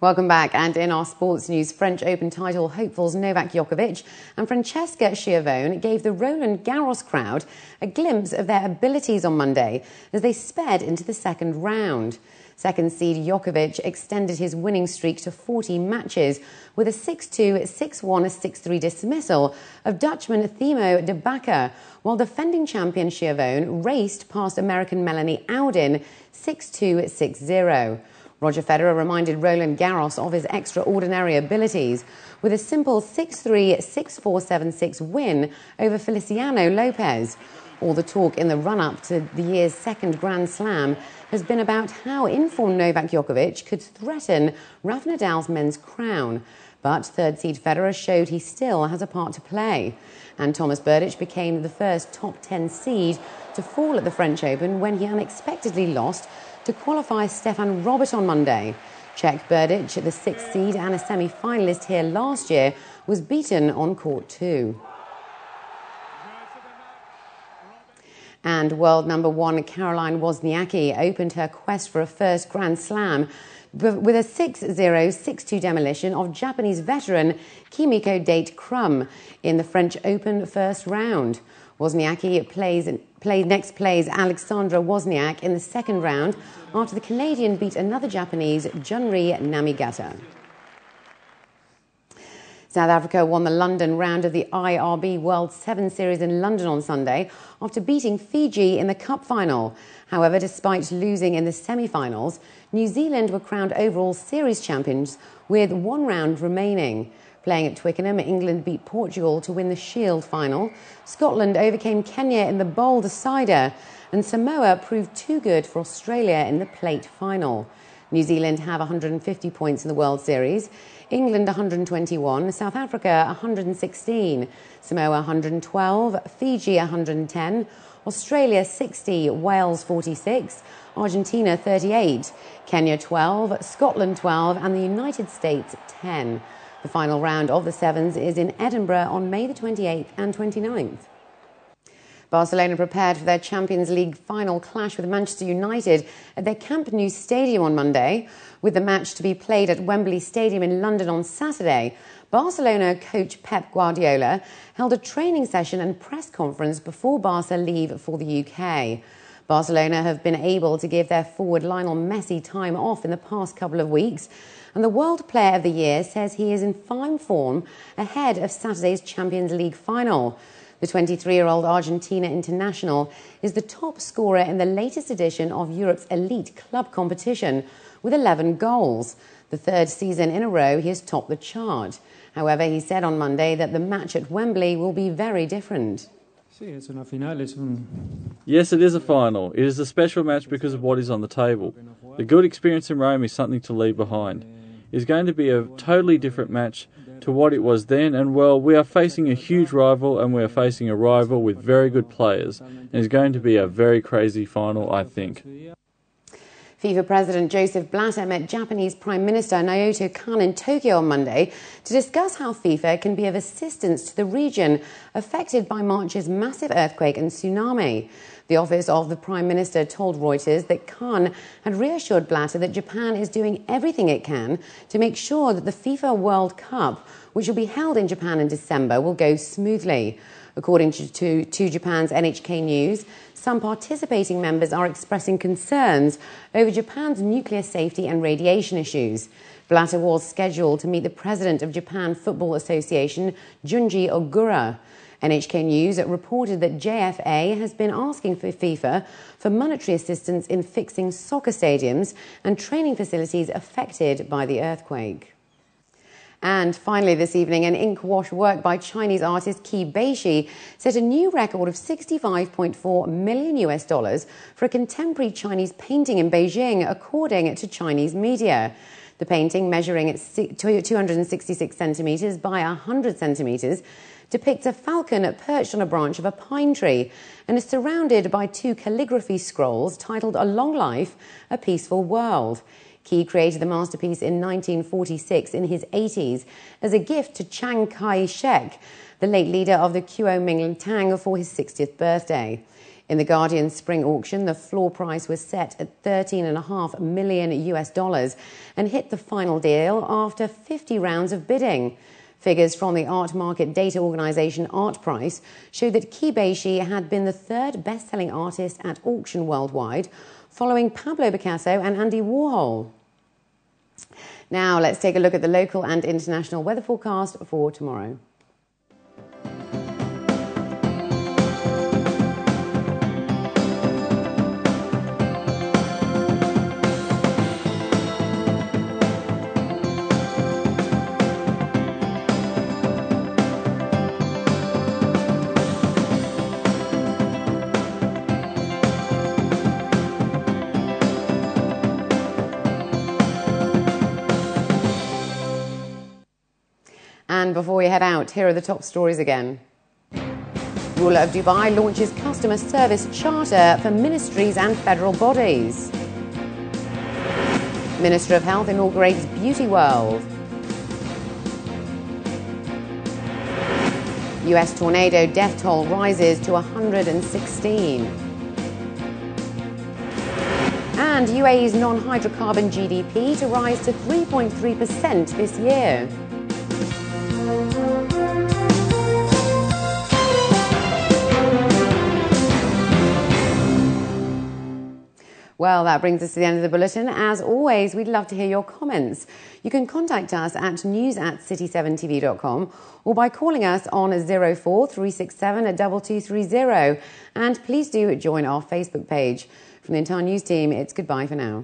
Welcome back. And in our sports news, French Open title hopefuls Novak Djokovic and Francesca Schiavone gave the Roland Garros crowd a glimpse of their abilities on Monday as they sped into the second round. Second seed Djokovic extended his winning streak to 40 matches with a 6-2, 6-1, 6-3 dismissal of Dutchman Thimo de Backer, while defending champion Schiavone raced past American Melanie Audin 6-2, 6-0. Roger Federer reminded Roland Garros of his extraordinary abilities with a simple 6-3, 6-4, 7-6 win over Feliciano Lopez. All the talk in the run-up to the year's second Grand Slam has been about how informed Novak Djokovic could threaten Rafa Nadal's men's crown. But third seed Federer showed he still has a part to play. And Thomas Berdych became the first top 10 seed to fall at the French Open when he unexpectedly lost to qualify Stefan Robert on Monday. Czech Berdych, the sixth seed and a semi-finalist here last year, was beaten on court 2. And world number 1 Caroline Wozniacki opened her quest for a first Grand Slam with a 6-0, 6-2 demolition of Japanese veteran Kimiko Date-Krum in the French Open first round. Wozniacki next plays Alexandra Wozniak in the second round after the Canadian beat another Japanese, Junri Namigata. South Africa won the London round of the IRB World 7 Series in London on Sunday after beating Fiji in the cup final. However, despite losing in the semi-finals, New Zealand were crowned overall series champions with one round remaining. Playing at Twickenham, England beat Portugal to win the Shield final. Scotland overcame Kenya in the bowl decider, and Samoa proved too good for Australia in the plate final. New Zealand have 150 points in the World Series, England 121, South Africa 116, Samoa 112, Fiji 110, Australia 60, Wales 46, Argentina 38, Kenya 12, Scotland 12 and the United States 10. The final round of the Sevens is in Edinburgh on May the 28th and 29th. Barcelona prepared for their Champions League final clash with Manchester United at their Camp Nou stadium on Monday. With the match to be played at Wembley Stadium in London on Saturday, Barcelona coach Pep Guardiola held a training session and press conference before Barca leave for the UK. Barcelona have been able to give their forward Lionel Messi time off in the past couple of weeks, and the World Player of the Year says he is in fine form ahead of Saturday's Champions League final. The 23-year-old Argentina international is the top scorer in the latest edition of Europe's elite club competition with 11 goals. The third season in a row he has topped the chart. However, he said on Monday that the match at Wembley will be very different. Yes, it is a final. It is a special match because of what is on the table. The good experience in Rome is something to leave behind. It is going to be a totally different match to what it was then, and well, we are facing a huge rival, and we are facing a rival with very good players. And it's going to be a very crazy final, I think. FIFA President Joseph Blatter met Japanese Prime Minister Naoto Kan in Tokyo on Monday to discuss how FIFA can be of assistance to the region affected by March's massive earthquake and tsunami. The office of the Prime Minister told Reuters that Kan had reassured Blatter that Japan is doing everything it can to make sure that the FIFA World Cup, which will be held in Japan in December, will go smoothly. According to Japan's NHK News, some participating members are expressing concerns over Japan's nuclear safety and radiation issues. Blatter was scheduled to meet the president of Japan Football Association, Junji Ogura. NHK News reported that JFA has been asking for FIFA for monetary assistance in fixing soccer stadiums and training facilities affected by the earthquake. And finally this evening, an ink wash work by Chinese artist Qi Beishi set a new record of $65.4 million for a contemporary Chinese painting in Beijing, according to Chinese media. The painting, measuring at 266 centimetres by 100 centimetres, depicts a falcon perched on a branch of a pine tree and is surrounded by two calligraphy scrolls titled A Long Life, A Peaceful World. Qi created the masterpiece in 1946 in his 80s as a gift to Chiang Kai-shek, the late leader of the Kuomintang, for his 60th birthday. In the Guardian's spring auction, the floor price was set at $13.5 million and hit the final deal after 50 rounds of bidding. Figures from the art market data organisation ArtPrice show that Kibeshi had been the third best-selling artist at auction worldwide, following Pablo Picasso and Andy Warhol. Now let's take a look at the local and international weather forecast for tomorrow. And before we head out, here are the top stories again. Ruler of Dubai launches customer service charter for ministries and federal bodies. Minister of Health inaugurates Beauty World. US tornado death toll rises to 116. And UAE's non-hydrocarbon GDP to rise to 3.3% this year. Well, that brings us to the end of the bulletin. As always, we'd love to hear your comments. You can contact us at news@city7tv.com or by calling us on 04367 2230. And please do join our Facebook page. From the entire news team, it's goodbye for now.